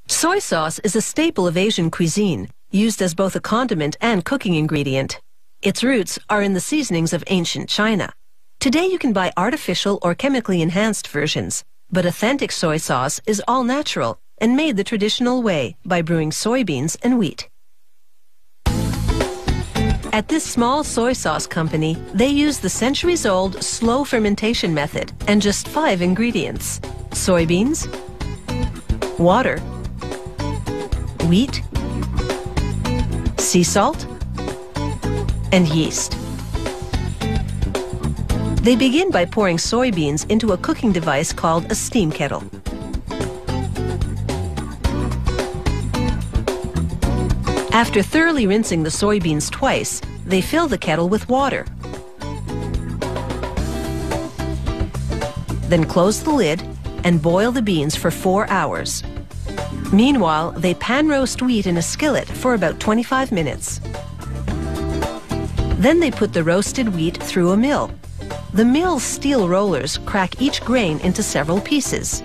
Soy sauce is a staple of Asian cuisine, used as both a condiment and cooking ingredient. Its roots are in the seasonings of ancient China. Today you can buy artificial or chemically enhanced versions, but authentic soy sauce is all natural and made the traditional way by brewing soybeans and wheat. At this small soy sauce company, they use the centuries-old slow fermentation method and just 5 ingredients: soybeans, water, wheat, sea salt, and yeast. They begin by pouring soybeans into a cooking device called a steam kettle. After thoroughly rinsing the soybeans twice, they fill the kettle with water. Then close the lid and boil the beans for 4 hours. Meanwhile, they pan roast wheat in a skillet for about 25 minutes. Then they put the roasted wheat through a mill. The mill's steel rollers crack each grain into several pieces.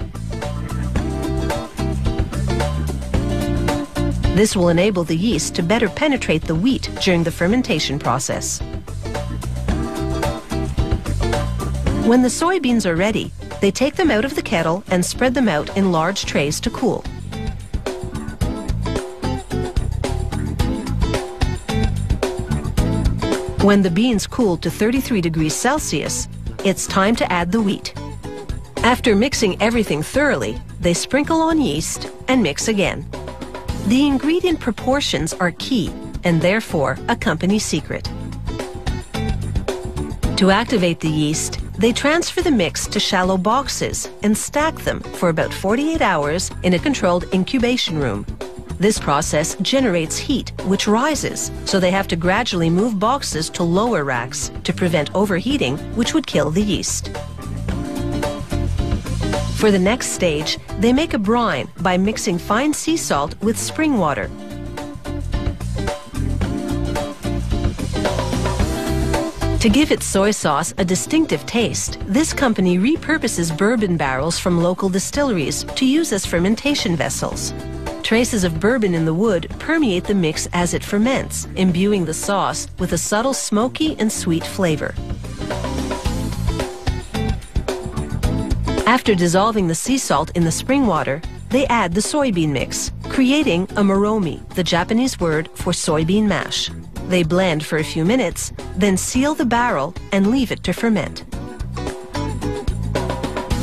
This will enable the yeast to better penetrate the wheat during the fermentation process. When the soybeans are ready, they take them out of the kettle and spread them out in large trays to cool. When the beans cool to 33 degrees Celsius, it's time to add the wheat. After mixing everything thoroughly, they sprinkle on yeast and mix again. The ingredient proportions are key and therefore a company secret. To activate the yeast, they transfer the mix to shallow boxes and stack them for about 48 hours in a controlled incubation room. This process generates heat, which rises, so they have to gradually move boxes to lower racks to prevent overheating, which would kill the yeast. For the next stage, they make a brine by mixing fine sea salt with spring water. To give its soy sauce a distinctive taste, this company repurposes bourbon barrels from local distilleries to use as fermentation vessels. Traces of bourbon in the wood permeate the mix as it ferments, imbuing the sauce with a subtle smoky and sweet flavor. After dissolving the sea salt in the spring water, they add the soybean mix, creating a moromi, the Japanese word for soybean mash. They blend for a few minutes, then seal the barrel and leave it to ferment.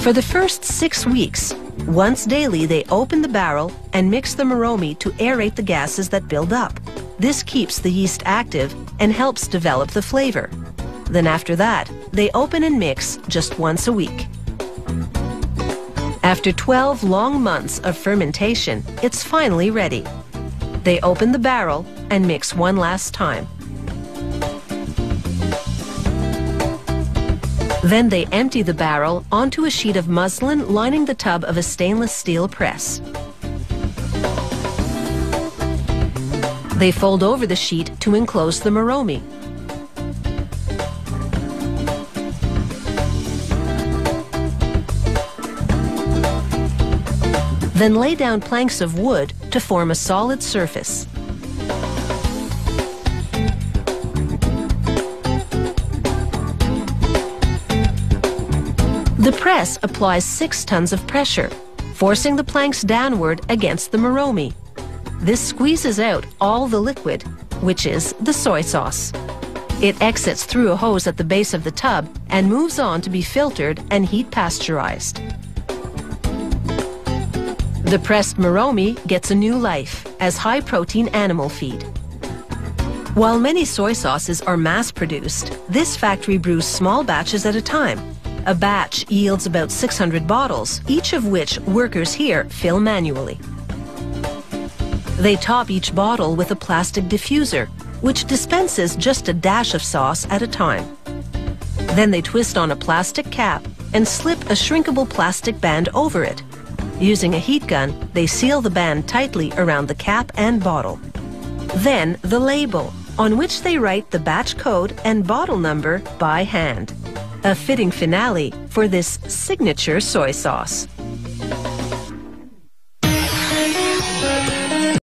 For the first 6 weeks, once daily they open the barrel and mix the moromi to aerate the gases that build up. This keeps the yeast active and helps develop the flavor. Then after that, they open and mix just once a week. After 12 long months of fermentation, it's finally ready. They open the barrel and mix one last time. Then they empty the barrel onto a sheet of muslin lining the tub of a stainless steel press. They fold over the sheet to enclose the moromi. Then lay down planks of wood to form a solid surface. The press applies 6 tons of pressure, forcing the planks downward against the moromi. This squeezes out all the liquid, which is the soy sauce. It exits through a hose at the base of the tub and moves on to be filtered and heat pasteurized. The pressed moromi gets a new life as high-protein animal feed. While many soy sauces are mass-produced, this factory brews small batches at a time. A batch yields about 600 bottles, each of which workers here fill manually. They top each bottle with a plastic diffuser, which dispenses just a dash of sauce at a time. Then they twist on a plastic cap and slip a shrinkable plastic band over it. Using a heat gun, they seal the band tightly around the cap and bottle. Then the label, on which they write the batch code and bottle number by hand. A fitting finale for this signature soy sauce.